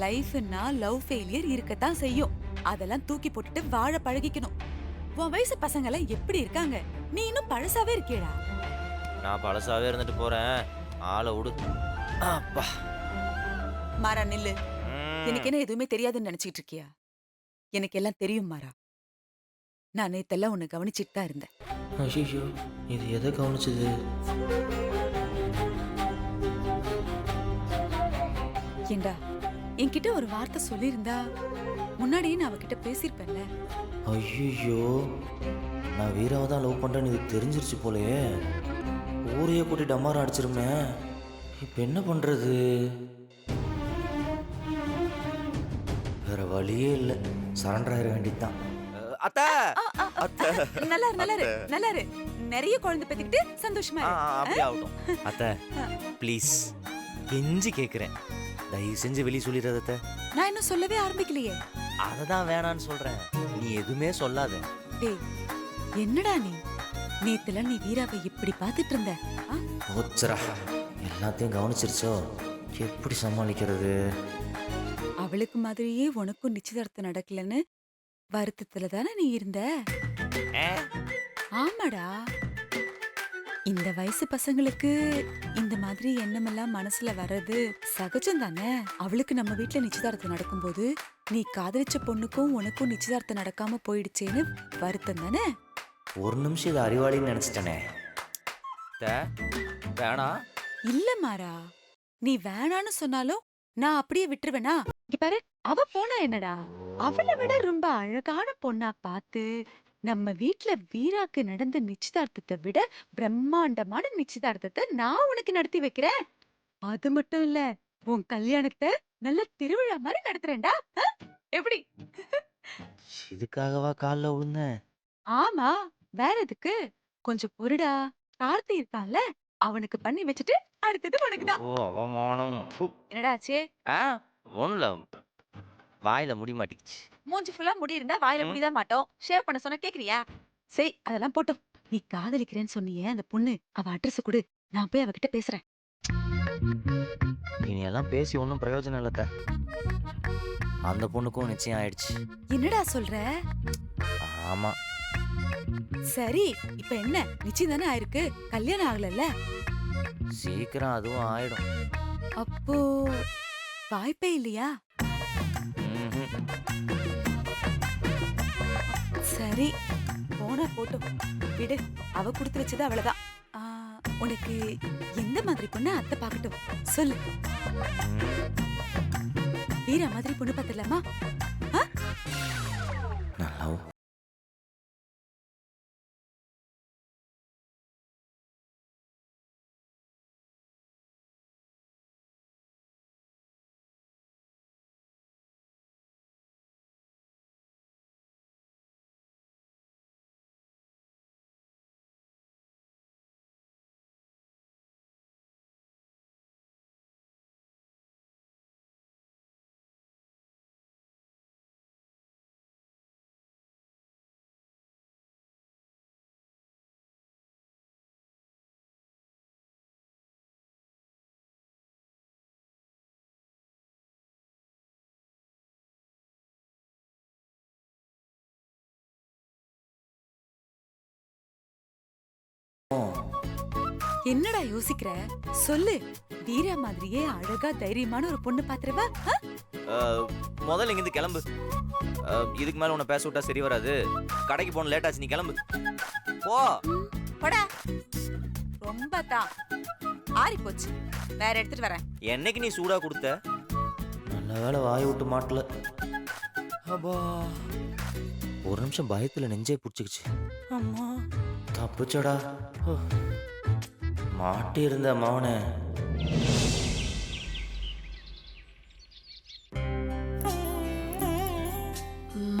லைஃப்னா love failure இருக்கத்தான் செய்யும். அதெல்லாம் தூக்கி போட்டுட்டு வாழ பழகிக்கணும். உன் வயசு பசங்க எல்லாம் எப்படி இருக்காங்க? நீ இன்னும் பழசாவே இருக்கேடா. நான் பழசாவே இருந்துட்டு போறேன். ஆளை விடு. அப்பா. மாறா நில்லு. ம். எனக்கு என்ன எதுவுமே தெரியாதுன்னு நினைச்சிட்டு இருக்கியா? எனக்கு எல்லாம் தெரியும் மாறா. நான் நேத்தெல்லாம் உன்னை கவனிச்சிட்டு தான் இருந்தேன். ஐயோ, இது எதை கவனிச்சது? ஏண்டா என்கிட்ட ஒரு வார்த்தை சொல்லியிருந்தா முன்னாடியே நான் அவகிட்ட பேசியிருப்பேன்ல. ஐயோ, நான் வீராவை தான் லவ் பண்ணுறேன்னு இது தெரிஞ்சிருச்சு போலயே. ஊரையே கூட்டி டமாரம் அடிச்சிருமே. இப்போ என்ன பண்ணுறது? வேற வழியே இல்லை, சரண்டர் ஆயிட வேண்டியதுதான். அத்தை, அத்தை, நல்லா இரு, நல்லா இரு, நல்லா இரு. நிறைய குழந்தை பெத்துக்கிட்டு சந்தோஷமா இரு. அப்படி ஆகட்டும். அத்தை ப்ளீஸ், கெஞ்சி கேட்குறேன், தயவு செஞ்சு வெளியே சொல்லிடுறத. நான் இன்னும் சொல்லவே ஆரம்பிக்கலையே. அதை தான் வேணான்னு சொல்கிறேன். நீ எதுவுமே சொல்லாத. டேய், என்னடா நீ நேத்துல நீ வீராவை இப்படி பாத்துட்டு இருந்த? போச்சுரா, எல்லாத்தையும் கவனிச்சிருச்சோ. எப்படி சமாளிக்கிறது? அவளுக்கு மாதிரியே உனக்கும் நிச்சயதார்த்தம் நடக்கலன்னு வருத்தத்துல தானே நீ இருந்த? ஆமாடா, இந்த வயசு பசங்களுக்கு இந்த மாதிரி எண்ணமெல்லாம் மனசுல வர்றது சகஜம் தானே. அவளுக்கு நம்ம வீட்டுல நிச்சயதார்த்தம் நடக்கும்போது நீ காதலிச்ச பொண்ணுக்கும் உனக்கும் நிச்சயதார்த்தம் நடக்காம போயிடுச்சேன்னு வருத்தம் தானே. ஒரு நிமிஷம் இது அறிவாளின்னு நினைச்சிட்டனே. வேணா இல்ல மாறா, நீ வேணான்னு சொன்னாலும் நான் அப்படியே விட்டுருவேனா? இங்க பாரு, அவ போனா என்னடா, அவளை விட ரொம்ப அழகான பொண்ணா பார்த்து நம்ம வீட்ல வீராக்கு நடந்த நிச்சயதார்த்தத்தை விட பிரம்மாண்டமான நிச்சயதார்த்தத்தை நான் உனக்கு நடத்தி வைக்கிறேன். அது மட்டும் இல்ல, உன் கல்யாணத்தை நல்ல திருவிழா மாதிரி நடத்துறேன்டா. எப்படி? இதுக்காகவா காலில் விழுந்தேன்? ஆமா, வேற எதுக்கு? கொஞ்சம் பொறுடா, கார்த்தி இருக்கான்ல, அவனுக்கு பண்ணி வச்சுட்டு அடுத்தது உனக்குதான். ஓ, அவமானம். என்னடா ஆச்சு? ஒண்ணுல வாயில முடி மாட்டிக்கிச்சு. மூஞ்சி ஃபுல்லா முடி இருந்தா வாயில முடிதான் மாட்டோம். ஷேவ் பண்ண சொன்னா கேக்குறியா? சரி, அதெல்லாம் போட்டும். நீ காதலிக்கிறேன்னு சொன்னியே அந்த பொண்ணு, அவ அட்ரஸ் கொடு, நான் போய் அவகிட்ட பேசுறேன். இனி எல்லாம் பேசி ஒன்றும் பிரயோஜனம் இல்லத்த. அந்த பொண்ணுக்கும் நிச்சயம் ஆயிடுச்சு. என்னடா சொல்ற? ஆமா. சரி, இப்ப என்ன நிச்சயம் தானே ஆயிருக்கு, கல்யாணம் ஆகலல்ல? சீக்கிரம் அதுவும் ஆயிடும். அப்போ வாய்ப்பே இல்லையா? சரி, போனா போட்டும், விடு. அவ கொடுத்து வச்சது அவ்வளவுதான். உனக்கு எந்த மாதிரி பொண்ணு அத்தை பாக்கட்டும் சொல்லு. வீரா மாதிரி பொண்ணு பாத்துடலாமா? நல்லா. என்னடா யோசிக்கிற? சொல்லு. வீரா மாதிரியே அழகா தைரியமான ஒரு பொண்ணு பாத்துருவா. முதல்ல இங்கிருந்து கிளம்பு. இதுக்கு மேல உன்னை பேச விட்டா சரி வராது. கடைக்கு போன லேட் ஆச்சு, நீ கிளம்பு போ. போடா. ரொம்ப தான் ஆறி போச்சு, வேற எடுத்துட்டு வரேன். என்னைக்கு நீ சூடா கொடுத்த? நல்ல வேலை வாய் விட்டு மாட்டல. அப்பா, ஒரு நிமிஷம் பயத்துல நெஞ்சே புடிச்சுக்கிச்சு. அம்மா, தப்புச்சடா. மாட்டி இருந்த மவனே.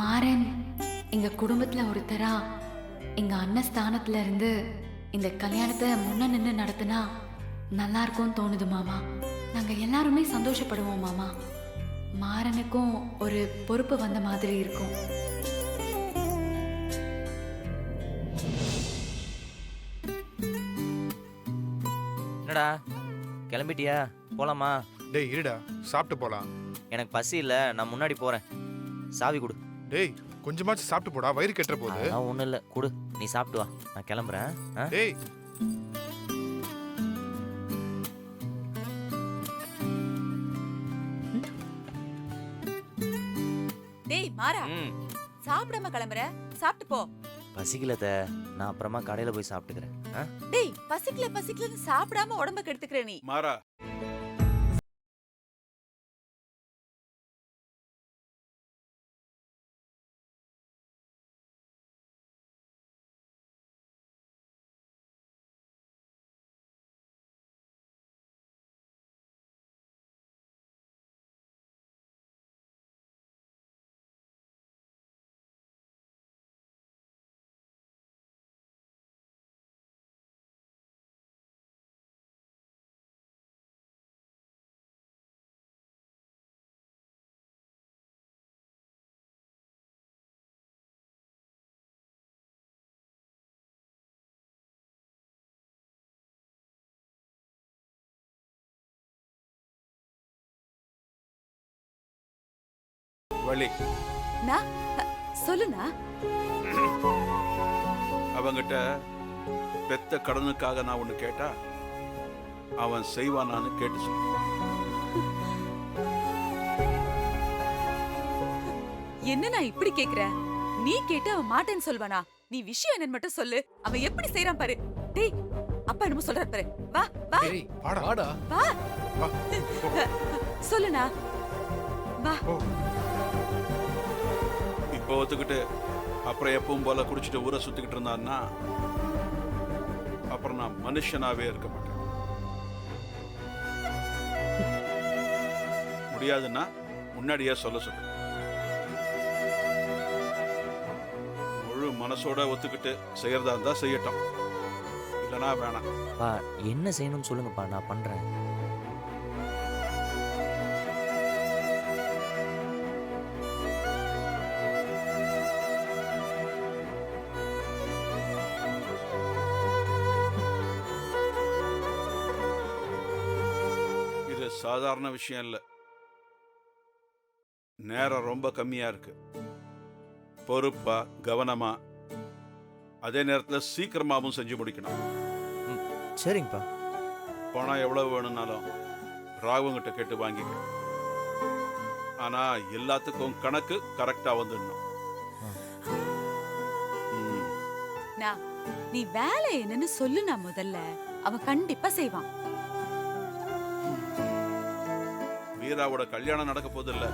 மாறன் எங்க குடும்பத்துல ஒருத்தரா எங்க அண்ணன் ஸ்தானத்துல இருந்து இந்த கல்யாணத்தை முன்ன நின்று நடத்தினா நல்லா இருக்கும்னு தோணுது மாமா. நாங்க எல்லாருமே சந்தோஷப்படுவோம் மாமா. மாறனுக்கும் ஒரு பொறுப்பு வந்த மாதிரி இருக்கும். என்னடா கிளம்பிட்டியா? போலாமா? டேய் இருடா, சாப்பிட்டு போலாம். எனக்கு பசி இல்ல, நான் முன்னாடி போறேன். சாவி கொடு. டேய் கொஞ்சமாச்சு சாப்பிட்டு போடா, வயிறு கெட்டுற போகுது. அதெல்லாம் ஒண்ணும் இல்ல, கொடு. நீ சாப்பிட்டு வா, நான் கிளம்புறேன். ஆ? டேய் டேய் மாறா, ம். சாப்பிடாம கிளம்புற? சாப்பிட்டு போ. பசிக்கல அத்தை. நான் அப்புறமா கடையில போய் சாப்பிட்டுக்கிறேன். ஆ? டேய் பசிக்கலன்னு சாப்பிடாம உடம்ப கெடுத்துக்கிற நீ. மாறா, வள்ளி, நான் சொல்லுண்ணா. அவங்கிட்ட பெத்த கடனுக்காக நான் ஒண்ணு கேட்டா அவன் செய்வானான்னு கேட்டு சொல்லு. என்ன நான் இப்படி கேக்குற? நீ கேட்டு அவன் மாட்டேன்னு சொல்வானா? நீ விஷயம் என்னன்னு மட்டும் சொல்லு. அவன் எப்படி செய்யறான் பாரு. டேய் அப்பா என்னமோ சொல்றாரு பாரு. வா வா டேய் வாடா வாடா வா. வா போ, சொல்லுண்ணா. வா. போ. இப்போ ஒத்துக்கிட்டு அப்புறம் எப்பவும் போல குடிச்சிட்டு ஊரை சுத்திக்கிட்டு இருந்தான்னா அப்புறம் நான் மனுஷனாவே இருக்க மாட்டேன். முடியாதுன்னா முன்னாடியே சொல்ல சொல்லு. முழு மனசோட ஒத்துக்கிட்டு செய்யறதா இருந்தா செய்யட்டும், இல்லனா வேணாம். பா, என்ன செய்யணும்னு சொல்லுங்கப்பா, நான் பண்றேன். இது சாதாரண விஷயம் இல்ல. நேரம் ரொம்ப கம்மியா இருக்கு. பொறுப்பா கவனமா அதே நேரத்தில் சீக்கிரமாகவும் செஞ்சு முடிக்கணும். சரிங்கப்பா. பணம் எவ்வளவு வேணும்னாலும் ராகுங்கிட்ட கேட்டு வாங்கிக்க. ஆனா எல்லாத்துக்கும் கணக்கு கரெக்டா வந்துடணும். ம். நான் நீ வேலை என்னன்னு சொல்லுண்ணா முதல்ல. அவன் கண்டிப்பா செய்வான். வீராவோட கல்யாணம் நடக்க போது இல்ல.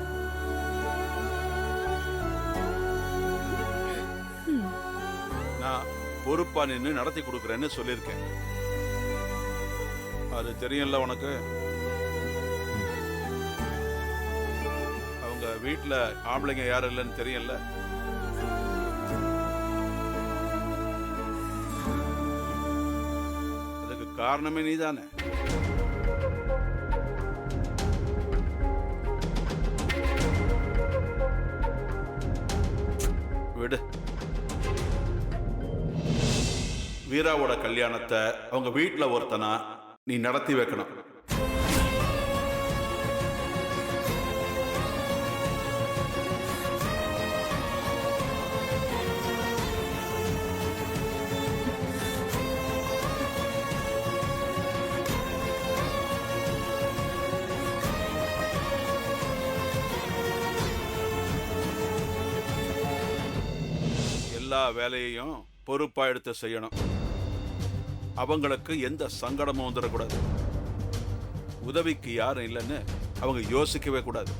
நான் பொறுப்பா நின்னு நடத்தி கொடுக்கறேன்னு சொல்லியிருக்கேன். அது தெரியும்ல உனக்கு. அவங்க வீட்டுல ஆம்பளைங்க யாரும் இல்லைன்னு தெரியும்ல. அதுக்கு காரணமே நீதானே. விடு. வீராவோட கல்யாணத்தை அவங்க வீட்டுல ஒருத்தனா நீ நடத்தி வைக்கணும். எல்லா வேலையையும் பொறுப்பா எடுத்து செய்யணும். அவங்களுக்கு எந்த சங்கடமும் வந்துடக்கூடாது. உதவிக்கு யாரும் இல்லைன்னு அவங்க யோசிக்கவே கூடாது.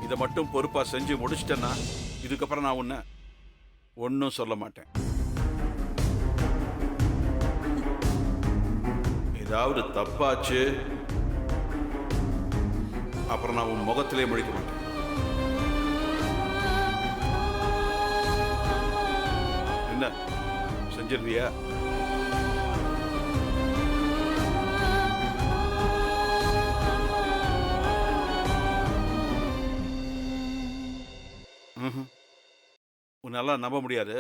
இதை மட்டும் பொறுப்பா செஞ்சு முடிச்சிட்டேன்னா இதுக்கப்புறம் நான் உன்னை ஒன்னும் சொல்ல மாட்டேன். ஏதாவது தப்பாச்சு அப்புறம் நான் உன் முகத்திலே முழிக்க மாட்டேன். என்ன செஞ்சிருவியா? ம்ஹும். உன்னெல்லாம் நம்ப முடியாது.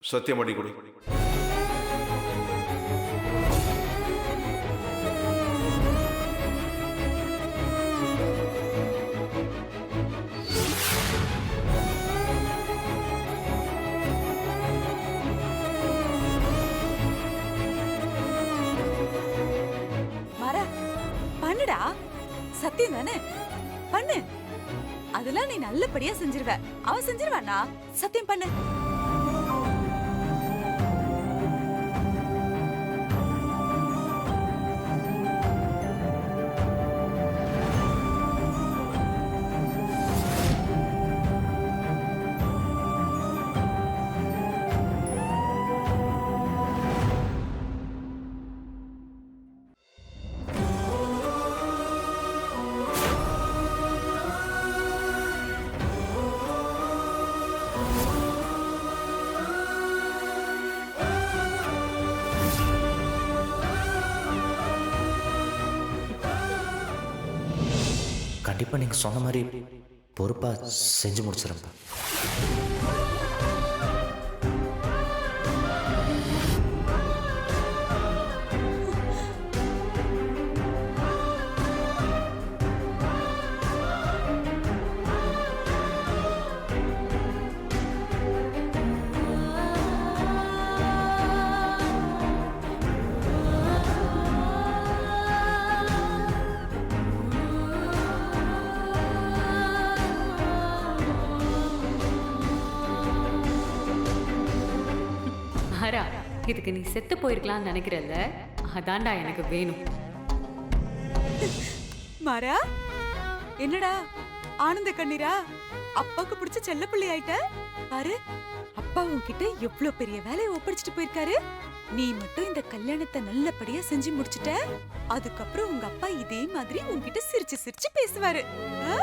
சத்தியம் பண்ணி கொடு. மாறா பண்ணுடா, சத்தியம் தானே, பண்ணு. அதெல்லாம் நீ நல்லபடியா செஞ்சிருவ. அவன் செஞ்சிருவானா? சத்தியம் பண்ணு. கண்டிப்பா நீங்க சொன்ன மாதிரி பொறுப்பா செஞ்சு முடிச்சிருப்பா. மாறா, இதுக்கு நீ செத்து போயிருக்கலாம்னு நினைக்கிறல்ல, அதான்டா எனக்கு வேணும். மாறா, என்னடா ஆனந்த கண்ணீரா? அப்பாக்கு பிடிச்ச செல்ல பிள்ளை ஆயிட்ட பாரு. அப்பா உன்கிட்ட எவ்வளவு பெரிய வேலையை ஒப்படைச்சிட்டு போயிருக்காரு. நீ மட்டும் இந்த கல்யாணத்தை நல்லபடியா செஞ்சு முடிச்சிட்ட. அதுக்கப்புறம் உங்க அப்பா இதே மாதிரி உன்கிட்ட சிரிச்சு சிரிச்சு பேசுவாரு. ஆ?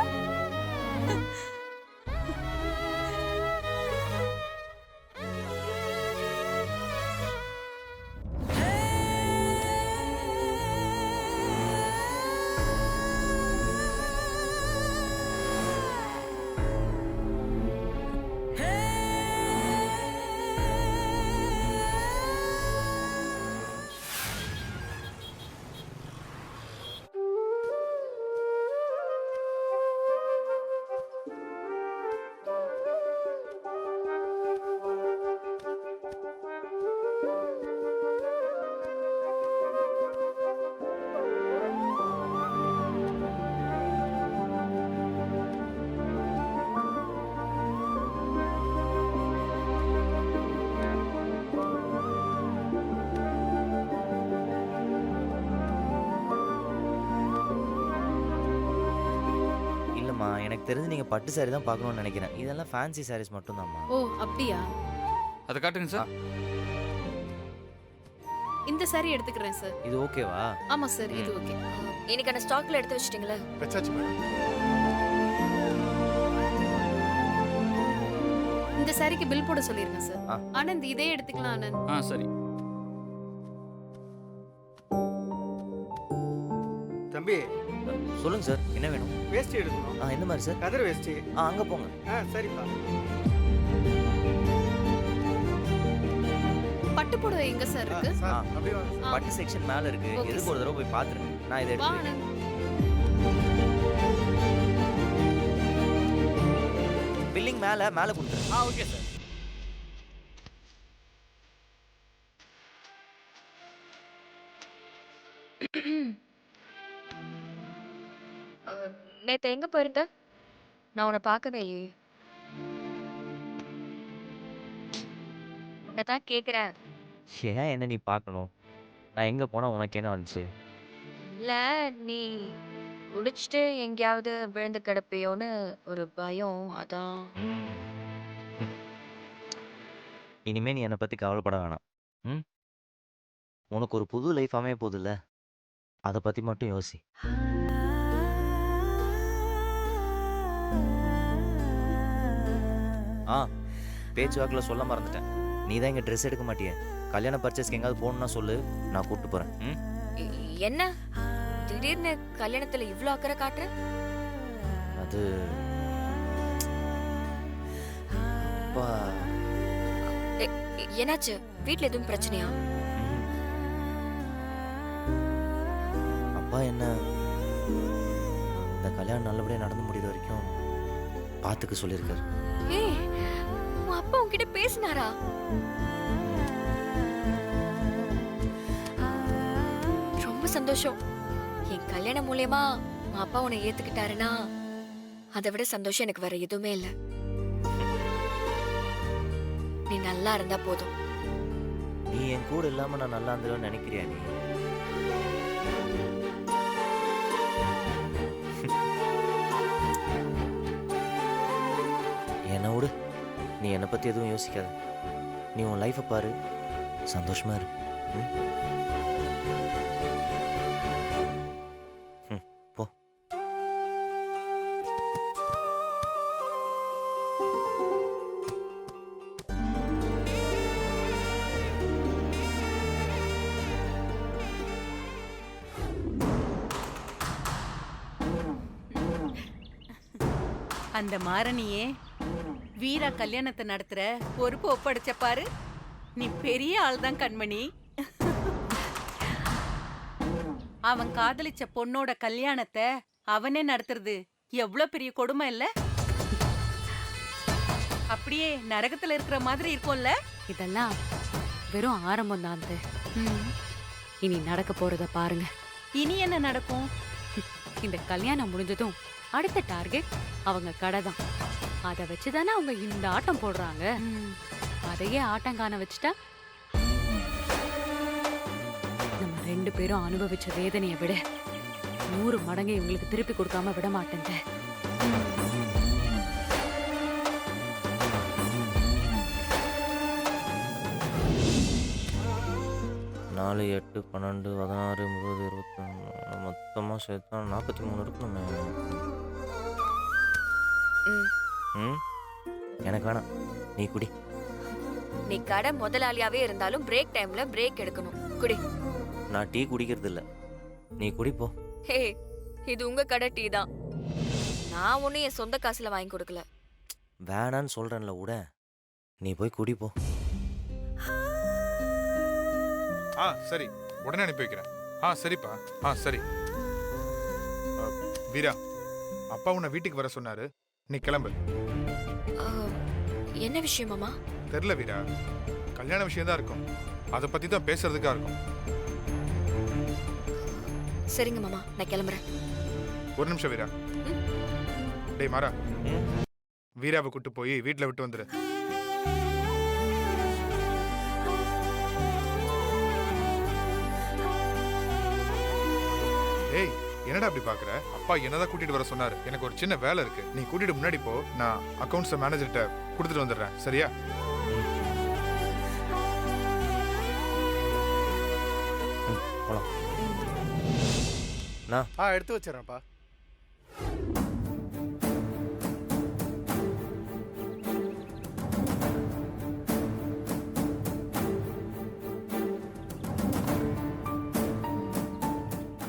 இல்லம்மா, எனக்கு தெரிஞ்சு நீங்க பட்டு சாரி தான் பார்க்கணும்னு நினைக்கிறேன். இதெல்லாம் ஃபேன்சி சாரீஸ் மட்டும் தான்மா. ஓ அப்படியா? அதை காட்டுங்க சார். இந்த சாரி எடுத்துக்கிறேன் சார். இது ஓகேவா? ஆமா சார், இது ஓகே. இன்னைக்கான ஸ்டாக்ல எடுத்து வச்சிட்டீங்களா? வச்சாச்சு மேடம். இந்த சாரிக்கு பில் போட சொல்லிருங்க சார். ஆ. ஆனந்த் இதே எடுத்துக்கலாம் ஆனந்த். சரி. தம்பி, சொல்லுங்க சார், என்ன வேணும்? வேஷ்டி எடுக்கணும். எந்த மாதிரி சார்? கதர் வேஷ்டி. அங்க போங்க. சரிப்பா. பட்டு புடவை எங்க சார் இருக்கு? சார், ஆ. அப்படியே வாங்க. ஆ. பட்டு செக்ஷன் மேல இருக்கு. Okay, எதுக்கு ஒரு தடவை போய் பாத்துருங்க. நான் இதை வா எடுத்து ஆனந்த். பில்லிங் மேல கொடுத்துருங்க. Okay sir. நேத்து எங்க போயிருந்த? நான் உன்னை பார்க்கவே இல்லையே. உன்னதான் கேக்குறேன். ஏன் என்ன நீ பார்க்கணும்? நான் எங்க போனா உனக்கு என்ன வந்துச்சு? இல்ல, நீ குடிச்சிட்டு எங்கேயாவது விழுந்து கிடப்பியோன்னு ஒரு பயம், அதான். இனிமே நீ என்னை பத்தி கவலைப்பட வேணாம். ம், உனக்கு ஒரு புது லைஃப் அமைய போகுதுல்ல, அதை பத்தி மட்டும் யோசி. பேச்சுவாக்கில் சொல்ல மறந்துட்டேன். நீ தான் இங்கே ட்ரெஸ் எடுக்க மாட்டியே. கல்யாண பர்ச்சேஸ்க்கு எங்காவது போகணும்னா சொல்லு, நான் கூப்பிட்டு போகிறேன். என்ன திடீர்னு கல்யாணத்துல இவ்ளோ அக்கறை காட்டுற? அது அப்பா என்னாச்சு? வீட்ல எதுவும் பிரச்சனையா? அப்பா என்ன இந்த கல்யாணம் நல்லபடியாக நடந்து முடிகிற வரைக்கும் பார்த்துக்க சொல்லியிருக்காரு. ஏய், உன் அப்பா உன்கிட்ட பேசினாரா? ரொம்ப சந்தோஷம். என் கல்யாணம் மூலியமா உன் அப்பா உன்னை ஏத்துக்கிட்டாருன்னா அதை விட சந்தோஷம் எனக்கு வேற எதுவுமே இல்ல. நீ நல்லா இருந்தா போதும். நீ என் கூட இல்லாமல் நான் நல்லா இருந்துருவேன்னு நினைக்கிறியா நீ? என்னை விடு, நீ என்னை பற்றி எதுவும் யோசிக்காத. நீ உன் லைஃப்பை பாரு, சந்தோஷமா இரு. ம்? ம், போ. அந்த மாரணியே வீரா கல்யாணத்தை நடத்துற பொறுப்பு ஒப்படைச்ச பாரு. நீ பெரிய ஆள் தான் கண்மணி. அவன் காதலிச்ச பொண்ணோட கல்யாணத்தை அவனே நடத்துறது எவ்வளவு பெரிய கொடுமை இல்ல? அப்படியே நரகத்துல இருக்கிற மாதிரி இருக்கும்ல? இதெல்லாம் வெறும் ஆரம்பம் தான். இனி நடக்க போறத பாருங்க. இனி என்ன நடக்கும்? இந்த கல்யாணம் முடிஞ்சதும் அடுத்த டார்கெட் அவங்க கடை தான். அதை வச்சுதானே அவங்க இந்த ஆட்டம் போடுறாங்க. அதையே ஆட்டம் காண வச்சுட்டா நம்ம 2 பேரும் அனுபவிச்ச வேதனையை விட 100 மடங்கு இவங்களுக்கு திருப்பி கொடுக்காம விட மாட்டேங்க. 4, 8, 12, 16, 30, 21 மொத்தமாக சேர்த்தா 43 இருக்கணுமே. ம், எனக்கு வேணாம், நீ குடி. நீ கடை முதலாளியாவே இருந்தாலும் பிரேக் டைம்ல பிரேக் எடுக்கணும். குடி. நான் டீ குடிக்கிறது இல்லை, நீ குடிப்போ. ஹே, இது உங்க கடை டீ தான். நான் ஒன்னும் என் சொந்த காசுல வாங்கி கொடுக்கல. வேணான்னு சொல்கிறேன்ல, விட. நீ போய் குடிப்போ. சரி, உடனே அனுப்பி வைக்கிறேன். சரிப்பா. சரி. வீரா, அப்பா உன்னை வீட்டுக்கு வர சொன்னாரு, நீ கிளம்பு. என்ன விஷயம் மாமா? தெரியல வீரா, கல்யாண விஷயம் தான் இருக்கும், அதை பத்தி தான் பேசுறதுக்கா இருக்கும். சரிங்க மாமா, நான் கிளம்புறேன். ஒரு நிமிஷம் வீரா. டேய் மாறா, வீராவை கூட்டு போய் வீட்டுல விட்டு வந்துரு. ஏய், என்னடா அப்படி பாக்குற? அப்பா என்னதான் கூட்டிட்டு வர சொன்னாரு, எனக்கு ஒரு சின்ன வேலை இருக்கு, நீ கூட்டிட்டு முன்னாடி போ, நான் அக்கவுண்ட்ஸ் மேனேஜர்கிட்ட கொடுத்துட்டு வந்துடுறேன். சரியா? போலாம். எடுத்து வச்சிடறேன்ப்பா.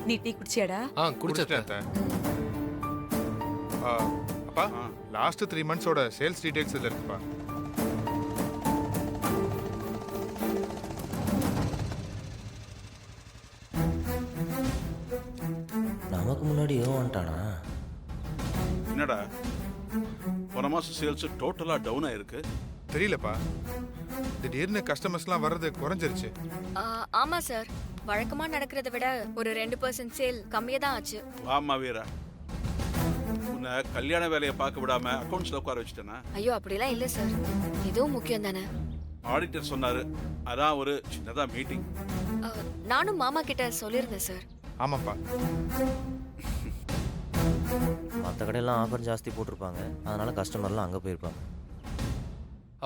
நீ டீ குடிச்சியாடா? குடிச்சிட்டேன் அத்தை. அப்பா, லாஸ்ட் 3 மந்த்ஸோட சேல்ஸ் டீடைல்ஸ் இதுல இருக்குப்பா. நமக்கு முன்னாடி வந்துட்டானா? என்னடா போன மாசம் சேல்ஸ் டோட்டலா டவுன் ஆயிருக்கு. தெரியலப்பா, திடீர்னு கஸ்டமர்ஸ்லாம் வர்றது குறைஞ்சிருச்சு. ஆமா சார், வழக்கமா நடக்கிறத விட ஒரு 2% சேல் கம்மியா தான் ஆச்சு. வாமா வீரா, உன்னை கல்யாண வேலையை பார்க்க விடாம அக்கவுண்ட்ஸ்ல உட்கார வச்சுட்டேனா? ஐயோ, அப்படிலாம் இல்ல சார், இதுவும் முக்கியம் தானே. ஆடிட்டர் சொன்னாரு, அதான் ஒரு சின்னதா மீட்டிங். நானும் மாமா கிட்ட சொல்லியிருந்தேன் சார். ஆமாப்பா. மற்ற கடையெல்லாம் ஆஃபர் ஜாஸ்தி போட்டிருப்பாங்க, அதனால கஸ்டமர்லாம் அங்கே போயிருப்பாங்க.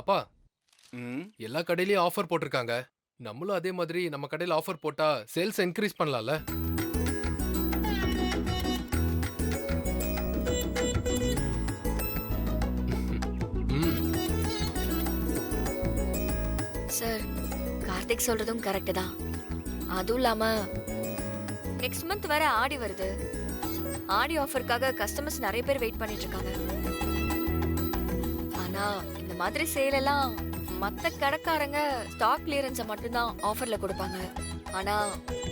அப்பா, ம், எல்லா கடையிலயும் ஆஃபர் போட்டிருக்காங்க. நம்மளும் அதே மாதிரி நம்ம கடையில ஆஃபர் போட்டா சேல்ஸ் இன்க்ரீஸ் பண்ணலாம்ல? சார், கார்த்திக் சொல்றதும் கரெக்ட் தான். அதுவும் இல்லாம நெக்ஸ்ட் மந்த் வர ஆடி வருது. ஆடி ஆஃபருக்காக கஸ்டமர்ஸ் நிறைய பேர் வெயிட் பண்ணிட்டு இருக்காங்க. ஆனா இந்த மாதிரி சேல் எல்லாம் மத்த கடைக்காரங்க ஸ்டாக் கிளியரன்ஸை மட்டும்தான் ஆஃபர்ல கொடுப்பாங்க. ஆனா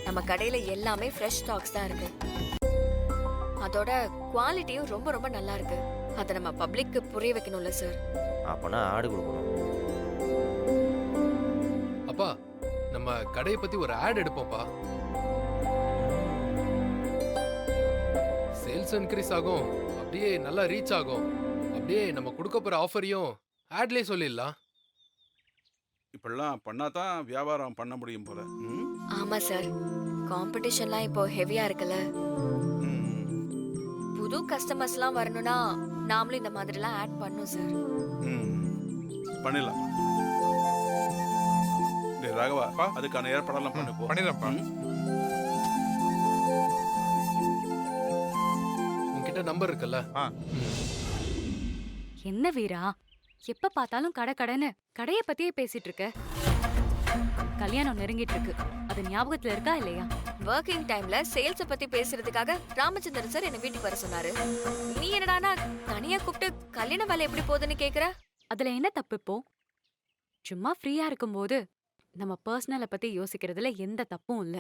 நம்ம கடையில எல்லாமே ஃப்ரெஷ் ஸ்டாக்ஸ் தான் இருக்கு. அதோட குவாலிட்டியும் ரொம்ப ரொம்ப நல்லா இருக்கு. அதை நம்ம பப்ளிக்கு புரிய வைக்கணும்ல சார். அப்பனா ஆடு கொடுக்கணும். அப்பா நம்ம கடையை பத்தி ஒரு ஆட் எடுப்போம்ப்பா. சேல்ஸ் இன்க்ரீஸ் ஆகும், அப்படியே நல்லா ரீச் ஆகும். அப்படியே நம்ம கொடுக்க போற ஆஃபரையும் ஆட்லயே சொல்லிடலாம். இப்படிலாம் பண்ணாதான் வியாபாரம் பண்ண முடியும் போல. ம்? ஆமா சார், காம்படிஷன்லாம் இப்போ ஹெவியா இருக்குல்ல. ம். புது கஸ்டமர்ஸ்லாம் வரணும்னா நாமளும் இந்த மாதிரிலாம் ஆட் பண்ணணும் சார். ம். பண்ணிடலாம். டேய் ராகவா, அப்பா. அதுக்கான ஏற்பாடெல்லாம் பண்ணு போ. பண்ணிடுறேன்ப்பா. ம். உன்கிட்ட நம்பர் இருக்குல்ல? ஆ. என்ன வீரா, எப்ப பார்த்தாலும் கடை கடைன்னு கடைய பத்தியே பேசிட்டு இருக்க. கல்யாணம் நெருங்கிட்டு இருக்கு, அது ஞாபகத்துல இருக்கா இல்லையா? ஒர்க்கிங் டைம்ல சேல்ஸ பத்தி பேசுறதுக்காக ராமச்சந்திரன் சார் என்ன வீட்டுக்கு வர சொன்னாரு. நீ என்னடானா தனியா கூப்பிட்டு கல்யாண வேலை எப்படி போகுதுன்னு கேக்குற? அதுல என்ன தப்பு இப்போ? சும்மா ஃப்ரீயா இருக்கும்போது நம்ம பர்சனலை பத்தி யோசிக்கிறதுல எந்த தப்பும் இல்ல.